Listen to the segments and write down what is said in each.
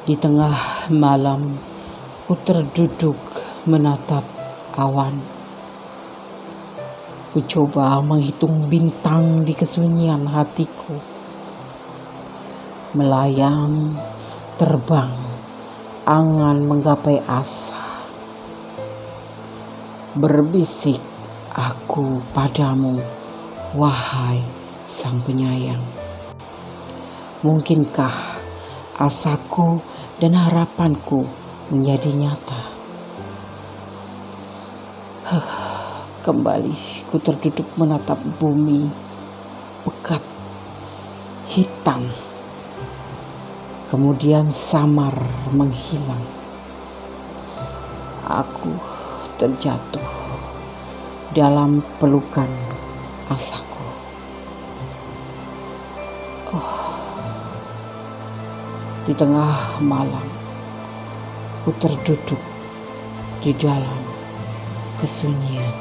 Di tengah malam, ku terduduk menatap awan. Ku coba menghitung bintang di kesunyian hatiku. Melayang, terbang, angan menggapai asa. Berbisik aku padamu, wahai sang penyayang. Mungkinkah asaku dan harapanku menjadi nyata? Kembali ku terduduk menatap bumi pekat, hitam, kemudian samar menghilang. Aku terjatuh dalam pelukan asaku. Di tengah malam, ku terduduk di dalam kesunyian.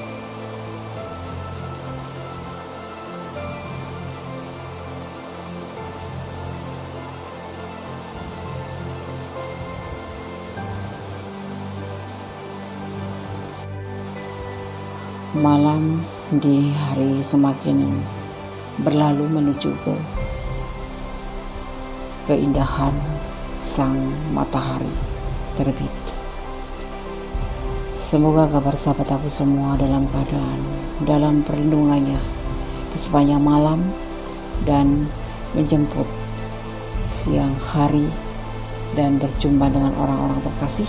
Malam di hari semakin berlalu menuju ke keindahan sang matahari terbit. Semoga kabar sahabat aku semua dalam keadaan dalam perlindungannya di sepanjang malam dan menjemput siang hari dan berjumpa dengan orang-orang terkasih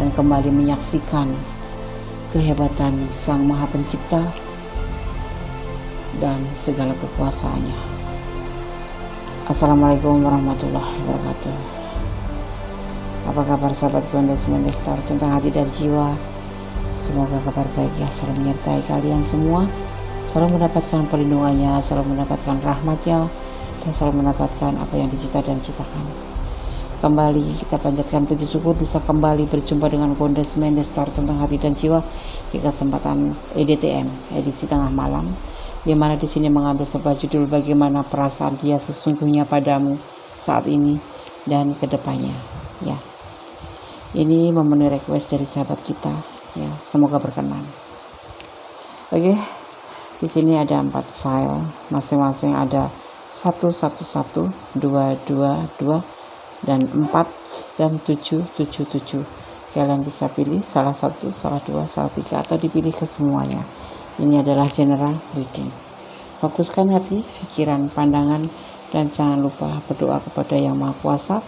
dan kembali menyaksikan kehebatan Sang Maha Pencipta dan segala kekuasaannya. Assalamualaikum warahmatullahi wabarakatuh. Apa kabar sahabat Gondes Star tentang hati dan jiwa? Semoga kabar baik ya selalu menyertai kalian semua, selalu mendapatkan perlindungannya, selalu mendapatkan rahmatnya, dan selalu mendapatkan apa yang dicita dan citakan. Kembali kita panjatkan puji syukur bisa kembali berjumpa dengan Gondes Star tentang hati dan jiwa di kesempatan EDTM edisi tengah malam, di mana di sini mengambil sebuah judul bagaimana perasaan dia sesungguhnya padamu saat ini dan kedepannya. Ya, ini memenuhi request dari sahabat kita. Ya, semoga berkenan. Oke, di sini ada 4 file, masing-masing ada 111, 222 dan 4 dan 777. Kalian bisa pilih salah satu, salah dua, salah tiga, atau dipilih kesemuanya. Ini adalah general reading. Fokuskan hati, pikiran, pandangan, dan jangan lupa berdoa kepada Yang Maha Kuasa,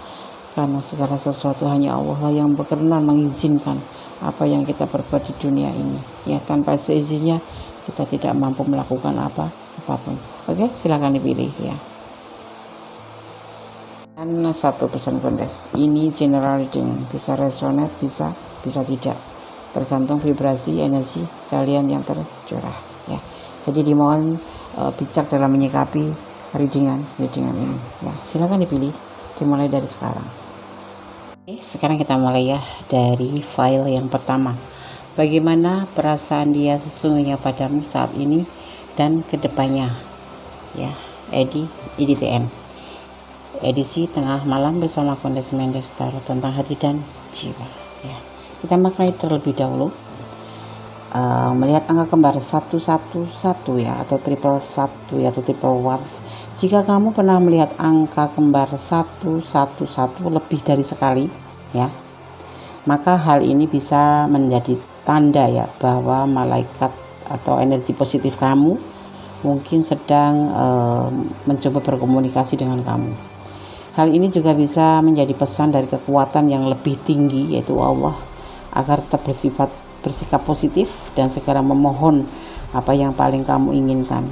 karena segala sesuatu hanya Allah lah yang berkenan mengizinkan apa yang kita perbuat di dunia ini. Ya, tanpa seizinnya kita tidak mampu melakukan apapun. Oke, silakan dipilih ya. Dan satu pesan Gondes, ini general reading, bisa resonate, bisa tidak, tergantung vibrasi energi kalian yang tercurah ya. Jadi dimohon bijak dalam menyikapi readingan ini ya. Silakan dipilih, dimulai dari sekarang. Oke, sekarang kita mulai ya dari file yang pertama. Bagaimana perasaan dia sesungguhnya padamu saat ini dan kedepannya ya. EDTM edisi tengah malam bersama Gondes Star tentang hati dan jiwa ya. Kita maknai terlebih dahulu melihat angka kembar 111 ya, atau triple 1 ya, atau triple ones. Jika kamu pernah melihat angka kembar 111 lebih dari sekali ya, maka hal ini bisa menjadi tanda ya bahwa malaikat atau energi positif kamu mungkin sedang mencoba berkomunikasi dengan kamu. Hal ini juga bisa menjadi pesan dari kekuatan yang lebih tinggi, yaitu Allah, agar tetap bersikap positif dan segera memohon apa yang paling kamu inginkan.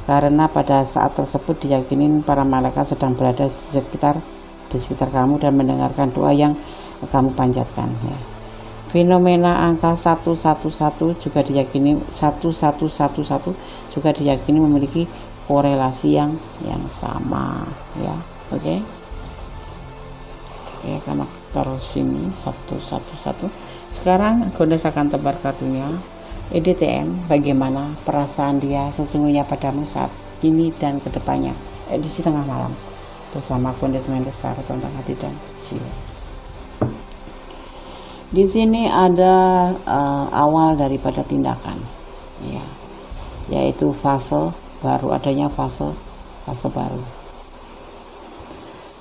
Karena pada saat tersebut diyakini para malaikat sedang berada di sekitar kamu dan mendengarkan doa yang kamu panjatkan ya. Fenomena angka 111 juga diyakini 1111 juga diyakini memiliki korelasi yang sama ya. Oke, karena taruh sini 111. Sekarang Gondes akan tebar kartunya EDTM, bagaimana perasaan dia sesungguhnya padamu saat ini dan kedepannya, edisi tengah malam. bersama Gondes Mendes Tarot tentang hati dan jiwa. Di sini ada awal daripada tindakan, ya, yaitu fase baru, adanya fase baru.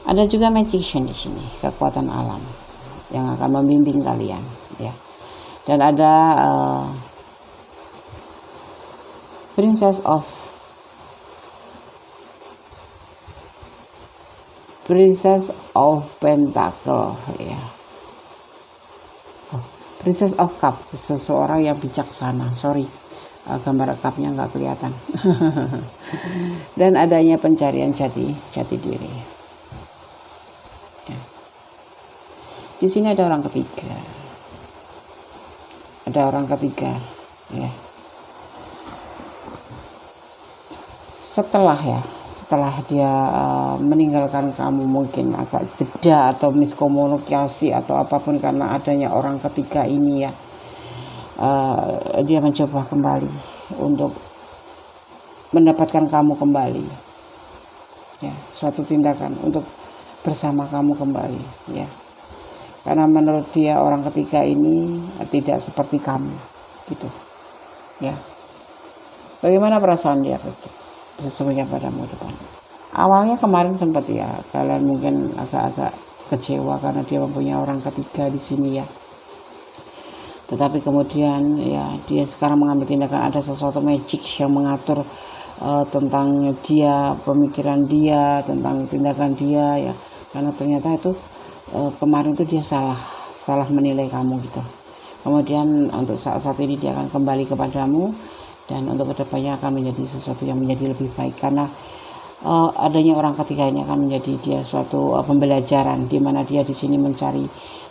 Ada juga magician di sini, kekuatan alam yang akan membimbing kalian, ya. Dan ada Princess of Pentacle, ya. Princess of Cup, seseorang yang bijaksana. Gambar cupnya nggak kelihatan. Dan adanya pencarian jati diri. Ya. Di sini ada orang ketiga. Ya. Setelah dia meninggalkan kamu, mungkin agak jeda atau miskomunikasi atau apapun karena adanya orang ketiga ini, ya, dia mencoba kembali untuk mendapatkan kamu kembali, ya, suatu tindakan untuk bersama kamu kembali, ya, karena menurut dia orang ketiga ini tidak seperti kamu, gitu, ya. Bagaimana perasaan dia sesungguhnya padamu depan? Awalnya kemarin sempat, ya, kalian mungkin agak-agak kecewa karena dia mempunyai orang ketiga di sini, ya. Tetapi kemudian, ya, dia sekarang mengambil tindakan, ada sesuatu magic yang mengatur tentang dia, pemikiran dia, tentang tindakan dia, ya. Karena ternyata itu kemarin itu dia salah menilai kamu, gitu. Kemudian untuk saat ini dia akan kembali kepadamu, dan untuk kedepannya akan menjadi sesuatu yang menjadi lebih baik, karena adanya orang ketiga ini akan menjadi dia suatu pembelajaran, di mana dia di sini mencari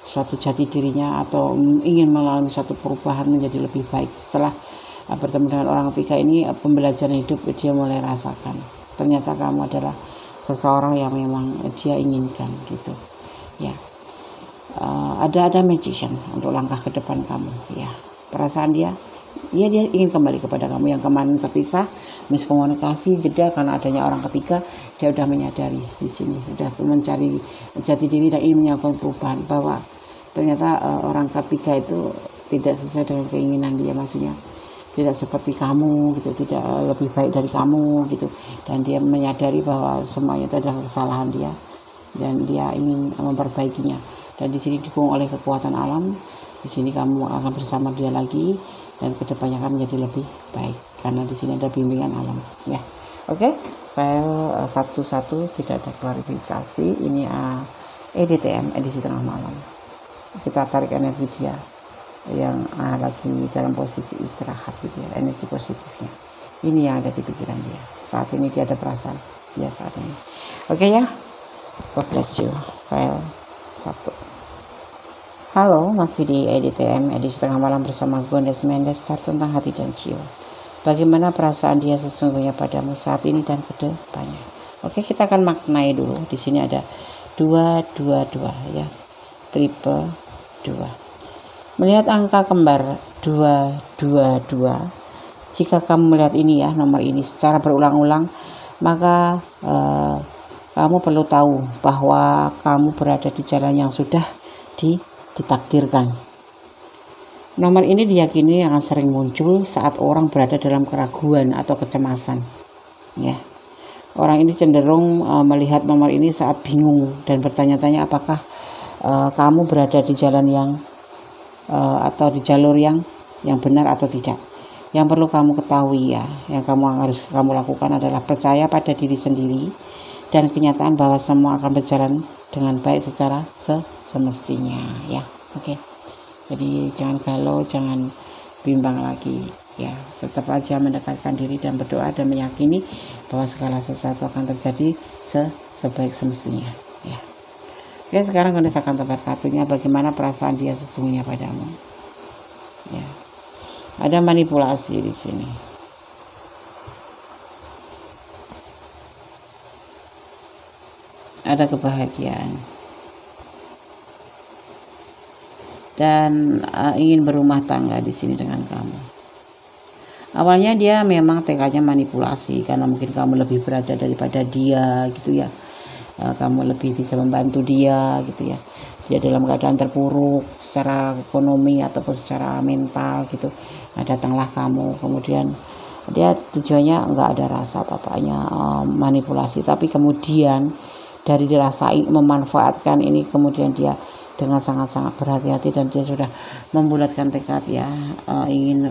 suatu jati dirinya atau ingin mengalami suatu perubahan menjadi lebih baik. Setelah bertemu dengan orang ketiga ini, pembelajaran hidup dia mulai rasakan. Ternyata kamu adalah seseorang yang memang dia inginkan, gitu, ya. Ada magician untuk langkah ke depan kamu, ya. Perasaan dia ingin kembali kepada kamu yang kemarin terpisah, miskomunikasi, jeda karena adanya orang ketiga. Dia sudah menyadari di sini, sudah mencari jati diri dan ingin melakukan perubahan, bahwa ternyata orang ketiga itu tidak sesuai dengan keinginan dia, maksudnya tidak seperti kamu, gitu, tidak lebih baik dari kamu, gitu. Dan dia menyadari bahwa semuanya itu adalah kesalahan dia dan dia ingin memperbaikinya. Dan di sini didukung oleh kekuatan alam. Di sini kamu akan bersama dia lagi, dan kedepannya akan menjadi lebih baik karena di sini ada bimbingan alam, ya. Oke, file 11 tidak ada klarifikasi. Ini EDTM, edisi tengah malam. Kita tarik energi dia yang lagi dalam posisi istirahat, gitu, ya, energi positifnya. Ini yang ada di pikiran dia saat ini. Dia ada perasaan dia saat ini. Oke, ya, God bless you. File 1. Halo, masih di EDTM, edisi tengah malam bersama Gondes Mendes Tarot tentang hati dan jiwa. Bagaimana perasaan dia sesungguhnya padamu saat ini dan ke depannya? Oke, kita akan maknai dulu. Di sini ada 222, ya, triple 2. Melihat angka kembar 222, jika kamu melihat ini, ya, nomor ini secara berulang-ulang, maka kamu perlu tahu bahwa kamu berada di jalan yang sudah ditakdirkan. Nomor ini diyakini akan sering muncul saat orang berada dalam keraguan atau kecemasan, ya. Orang ini cenderung melihat nomor ini saat bingung dan bertanya-tanya apakah kamu berada di jalan yang atau di jalur yang benar atau tidak. Yang perlu kamu ketahui, ya, yang harus kamu lakukan adalah percaya pada diri sendiri dan kenyataan bahwa semua akan berjalan dengan baik secara semestinya, ya. Oke. Jadi jangan galau, jangan bimbang lagi, ya. Tetap aja mendekatkan diri dan berdoa dan meyakini bahwa segala sesuatu akan terjadi sebaik semestinya, ya. Oke, sekarang Gondes akan tebak kartunya bagaimana perasaan dia sesungguhnya padamu, ya. Ada manipulasi di sini. Ada kebahagiaan dan ingin berumah tangga di sini dengan kamu. Awalnya dia memang tekadnya manipulasi karena mungkin kamu lebih berada daripada dia, gitu, ya. kamu lebih bisa membantu dia gitu ya. Dia dalam keadaan terpuruk secara ekonomi ataupun secara mental gitu, nah, datanglah kamu, kemudian dia tujuannya nggak ada rasa apa-apanya, manipulasi, tapi kemudian dari dirasain memanfaatkan ini, kemudian dia dengan sangat-sangat berhati-hati dan dia sudah membulatkan tekad ya, ingin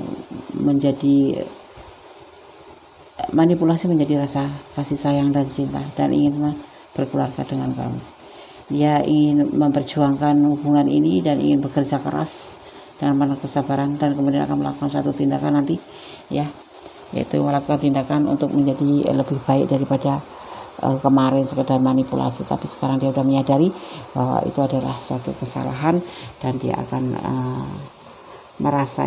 menjadi manipulasi menjadi rasa kasih sayang dan cinta, dan ingin berkeluarga dengan kamu. Dia ingin memperjuangkan hubungan ini dan ingin bekerja keras dengan penuh kesabaran, dan kemudian akan melakukan satu tindakan nanti ya, yaitu melakukan tindakan untuk menjadi lebih baik daripada kemarin sekedar manipulasi. Tapi sekarang dia sudah menyadari bahwa itu adalah suatu kesalahan, dan dia akan merasa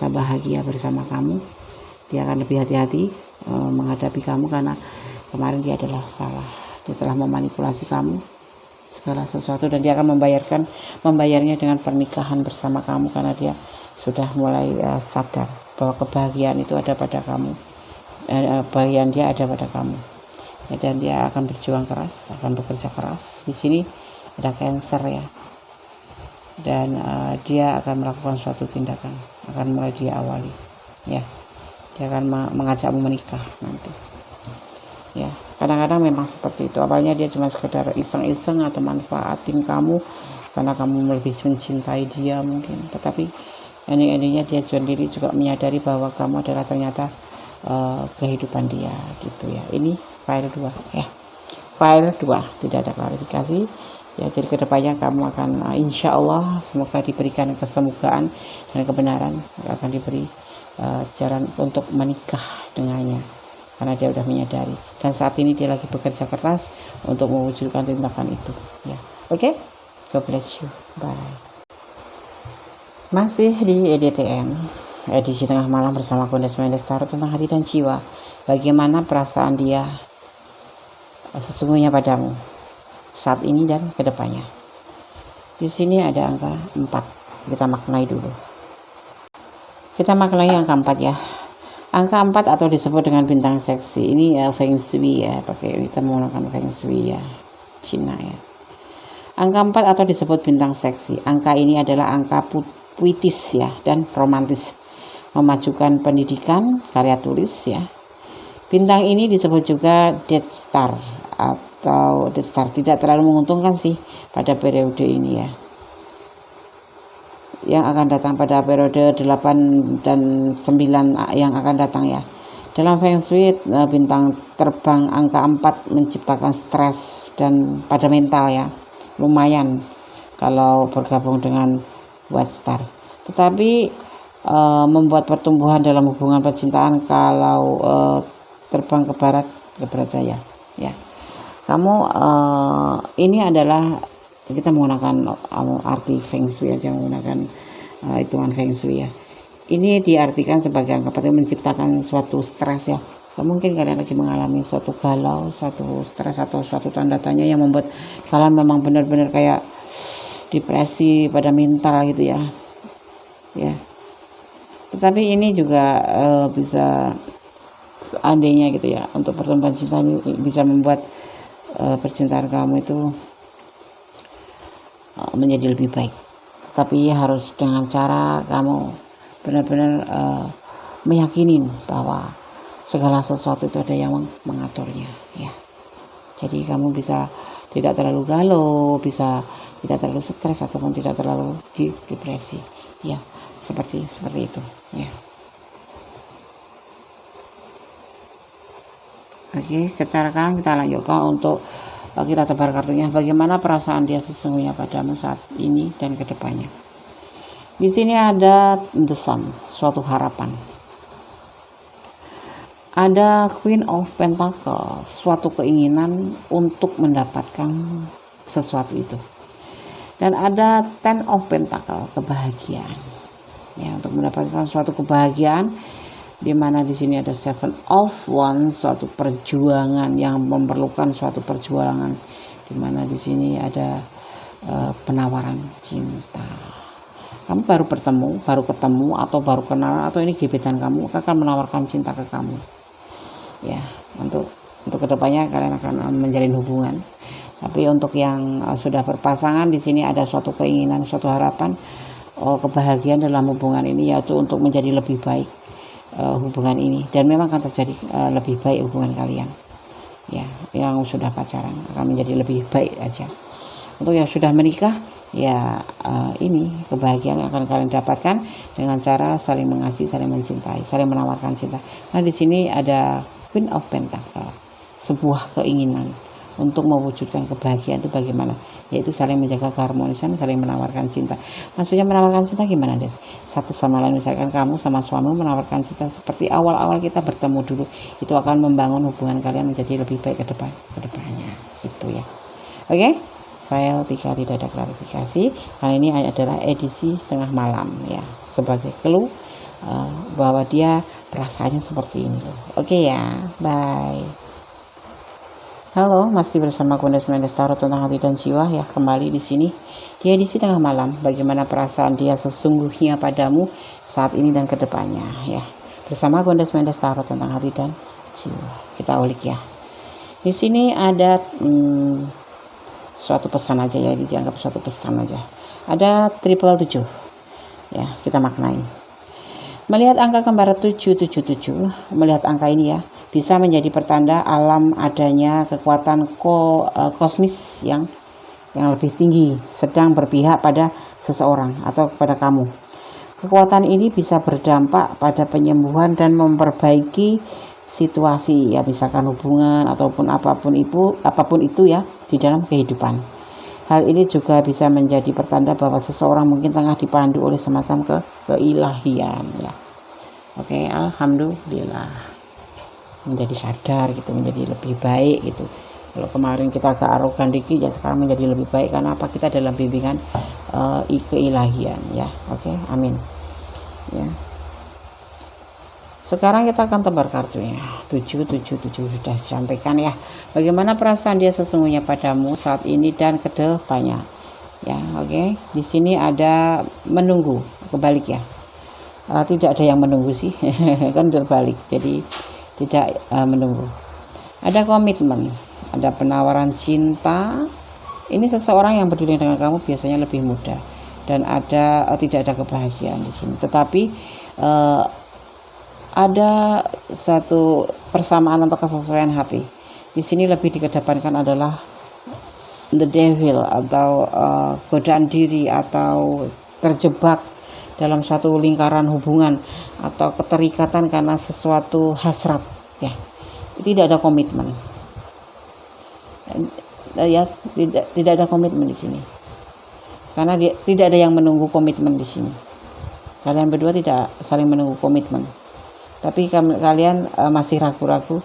bahagia bersama kamu. Dia akan lebih hati-hati menghadapi kamu, karena kemarin dia adalah salah, dia telah memanipulasi kamu segala sesuatu, dan dia akan membayarnya dengan pernikahan bersama kamu, karena dia sudah mulai sadar bahwa kebahagiaan itu ada pada kamu, kebahagiaan dia ada pada kamu ya, dan dia akan berjuang keras, akan bekerja keras. Di sini ada Cancer ya, dan dia akan melakukan suatu tindakan, akan mulai dia awali ya, dia akan mengajakmu menikah nanti ya. Kadang-kadang memang seperti itu, awalnya dia cuma sekedar iseng-iseng atau manfaatin kamu karena kamu lebih mencintai dia mungkin, tetapi ending-endingnya dia sendiri juga menyadari bahwa kamu adalah ternyata kehidupan dia gitu ya. Ini file 2 ya, file 2, tidak ada klarifikasi ya. Jadi kedepannya kamu akan insya Allah semoga diberikan kesemogaan dan kebenaran, akan diberi jalan untuk menikah dengannya, karena dia sudah menyadari, dan saat ini dia lagi bekerja keras untuk mewujudkan tindakan itu ya. Oke, God bless you, bye. Masih di EDTM edisi tengah malam bersama Kondes Mendes Tarot tentang hati dan jiwa. Bagaimana perasaan dia sesungguhnya padamu saat ini dan kedepannya. Di sini ada angka 4, kita maknai dulu. Kita maknai angka 4 ya. Angka 4 atau disebut dengan bintang seksi. Ini Feng Shui ya, kita menggunakan Feng Shui ya, Cina ya. Angka 4 atau disebut bintang seksi. Angka ini adalah angka puitis ya dan romantis, memajukan pendidikan, karya tulis ya. Bintang ini disebut juga Death Star atau Death Star, tidak terlalu menguntungkan sih pada periode ini ya, yang akan datang pada periode 8 dan 9 yang akan datang ya. Dalam Feng Shui bintang terbang angka 4 menciptakan stres dan pada mental ya, lumayan kalau bergabung dengan White Star, tetapi membuat pertumbuhan dalam hubungan percintaan kalau terbang ke barat, ke daya ya. Kamu ini adalah, kita menggunakan arti Feng Shui aja, menggunakan hitungan Feng Shui ya. Ini diartikan sebagai angka 4 menciptakan suatu stres ya. Mungkin kalian lagi mengalami suatu galau, suatu stres atau suatu tanda tanya yang membuat kalian memang benar-benar kayak depresi pada mental gitu ya. Ya. Tetapi ini juga bisa seandainya gitu ya, untuk pertumbuhan cinta ini bisa membuat percintaan kamu itu menjadi lebih baik. Tapi harus dengan cara kamu benar-benar meyakinin bahwa segala sesuatu itu ada yang mengaturnya ya. Jadi kamu bisa tidak terlalu galau, bisa tidak terlalu stres ataupun tidak terlalu depresi ya, seperti itu ya. Oke, sekarang kita lanjutkan untuk kita tebar kartunya. Bagaimana perasaan dia sesungguhnya padamu saat ini dan kedepannya. Di sini ada The Sun, suatu harapan. Ada Queen of Pentacles, suatu keinginan untuk mendapatkan sesuatu itu. Dan ada Ten of Pentacles, kebahagiaan. Ya, untuk mendapatkan suatu kebahagiaan, di mana di sini ada Seven of Wands, suatu perjuangan yang memerlukan suatu perjuangan, di mana di sini ada penawaran cinta. Kamu baru ketemu atau baru kenal, atau ini gebetan kamu akan menawarkan cinta ke kamu. Ya, untuk kedepannya kalian akan menjalin hubungan. Tapi untuk yang sudah berpasangan, di sini ada suatu keinginan, suatu harapan kebahagiaan dalam hubungan ini, yaitu untuk menjadi lebih baik hubungan ini, dan memang akan terjadi lebih baik hubungan kalian. Ya, yang sudah pacaran akan menjadi lebih baik aja. Untuk yang sudah menikah, ya ini kebahagiaan yang akan kalian dapatkan dengan cara saling mengasihi, saling mencintai, saling menawarkan cinta. Nah, di sini ada Queen of Pentacle, sebuah keinginan untuk mewujudkan kebahagiaan itu bagaimana, yaitu saling menjaga keharmonisan, saling menawarkan cinta. Maksudnya menawarkan cinta gimana, Des? Satu sama lain, misalkan kamu sama suamimu menawarkan cinta seperti awal-awal kita bertemu dulu, itu akan membangun hubungan kalian menjadi lebih baik kedepannya, gitu ya. Oke, file 3 tidak ada klarifikasi. Kali ini adalah edisi tengah malam ya, sebagai clue bahwa dia perasaannya seperti ini loh. Oke ya, bye. Halo, masih bersama Kundes Mendes Tarot tentang hati dan jiwa ya, kembali di sini di edisi tengah malam. Bagaimana perasaan dia sesungguhnya padamu saat ini dan kedepannya ya, bersama Kundes Mendes Tarot tentang hati dan jiwa. Kita ulik ya. Di sini ada suatu pesan aja ya, dianggap suatu pesan aja. Ada 777 ya, kita maknai. Melihat angka kembar 777, melihat angka ini ya, bisa menjadi pertanda alam adanya kekuatan kosmis yang lebih tinggi sedang berpihak pada seseorang atau kepada kamu. Kekuatan ini bisa berdampak pada penyembuhan dan memperbaiki situasi ya, misalkan hubungan ataupun apapun itu ya di dalam kehidupan. Hal ini juga bisa menjadi pertanda bahwa seseorang mungkin tengah dipandu oleh semacam keilahian ya. Oke, alhamdulillah. Menjadi sadar gitu, menjadi lebih baik gitu. Kalau kemarin kita agak arogan dikit ya, sekarang menjadi lebih baik karena apa? Kita dalam bimbingan keilahian ya. Oke, amin ya. Sekarang kita akan tebar kartunya. 777 sudah disampaikan ya. Bagaimana perasaan dia sesungguhnya padamu saat ini dan kedepannya ya. Oke, di sini ada menunggu, kebalik ya. Tidak ada yang menunggu sih kan terbalik, jadi tidak menunggu. Ada komitmen, ada penawaran cinta. Ini seseorang yang berdiri dengan kamu biasanya lebih muda, dan ada tidak ada kebahagiaan di sini. Tetapi ada suatu persamaan atau kesesuaian hati. Di sini lebih dikedepankan adalah the devil atau godaan diri atau terjebak dalam suatu lingkaran hubungan atau keterikatan karena sesuatu hasrat ya. Tidak ada komitmen ya, tidak ada komitmen di sini karena tidak ada yang menunggu komitmen di sini. Kalian berdua tidak saling menunggu komitmen, tapi kalian masih ragu-ragu.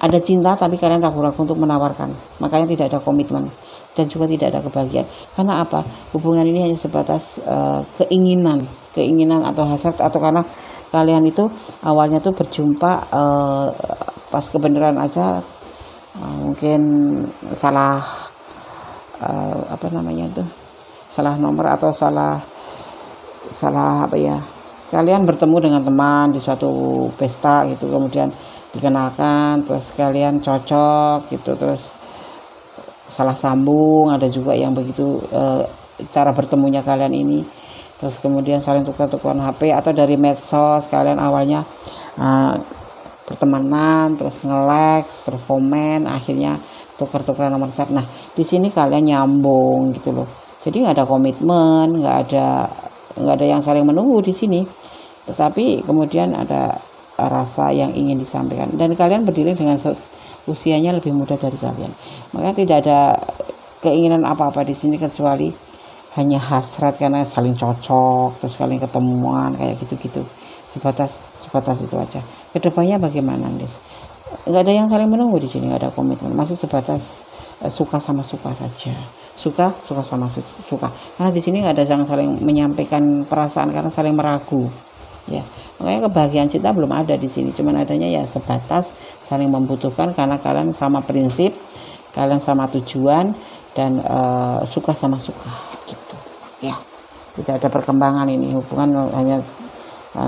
Ada cinta tapi kalian ragu-ragu untuk menawarkan, makanya tidak ada komitmen dan juga tidak ada kebahagiaan. Karena apa? Hubungan ini hanya sebatas keinginan atau hasrat, atau karena kalian itu awalnya tuh berjumpa pas kebenaran aja, mungkin salah salah nomor atau salah apa ya, kalian bertemu dengan teman di suatu pesta gitu, kemudian dikenalkan, terus kalian cocok gitu, terus salah sambung. Ada juga yang begitu cara bertemunya kalian ini, terus kemudian saling tukar-tukaran HP atau dari medsos. Kalian awalnya pertemanan, terus nge-like, terus komen, akhirnya tukar-tukaran nomor chat. Nah, di sini kalian nyambung gitu loh. Jadi nggak ada komitmen, nggak ada yang saling menunggu di sini. Tetapi kemudian ada rasa yang ingin disampaikan, dan kalian berdiri dengan usianya lebih muda dari kalian. Maka tidak ada keinginan apa-apa di sini kecuali hanya hasrat karena saling cocok, terus kalian ketemuan kayak gitu-gitu. Sebatas itu aja. Kedepannya bagaimana, Des? Nggak ada yang saling menunggu di sini, nggak ada komitmen, masih sebatas suka sama suka saja. Suka sama suka. Karena di sini nggak ada yang saling menyampaikan perasaan karena saling meragu. Ya, makanya kebahagiaan cinta belum ada di sini. Cuman adanya ya sebatas saling membutuhkan karena kalian sama prinsip, kalian sama tujuan, dan suka sama suka gitu. Ya, tidak ada perkembangan ini, hubungan hanya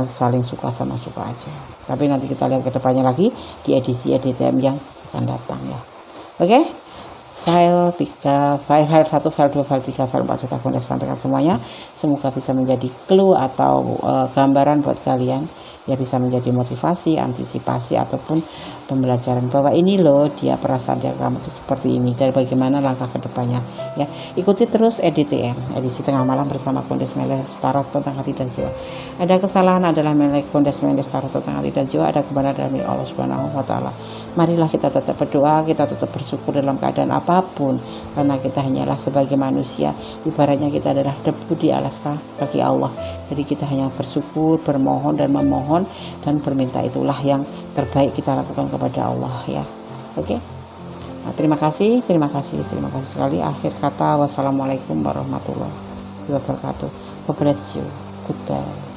saling suka sama suka aja. Tapi nanti kita lihat ke depannya lagi di edisi yang akan datang ya. Oke? file 3, file 1, file 2, file 3, file 4 sudah Fondes sampaikan semuanya. Semoga bisa menjadi clue atau gambaran buat kalian, ya, bisa menjadi motivasi, antisipasi ataupun pembelajaran bahwa ini loh dia perasaan dia kamu itu seperti ini dan bagaimana langkah kedepannya, ya. Ikuti terus EDTM, edisi tengah malam bersama Fondes Meles Tarot tentang hati dan jiwa. Ada kesalahan adalah milik Fondes Meles Tarot tentang hati dan jiwa, ada kebenaran dari Allah Subhanahu wa taala. Marilah kita tetap berdoa, kita tetap bersyukur dalam keadaan apapun, karena kita hanyalah sebagai manusia, ibaratnya kita adalah debu di alas kaki Allah. Jadi kita hanya bersyukur, bermohon dan memohon dan berminta, itulah yang terbaik kita lakukan kepada Allah, ya. Oke. Nah, terima kasih sekali. Akhir kata, wassalamualaikum warahmatullahi wabarakatuh. God bless you. Goodbye.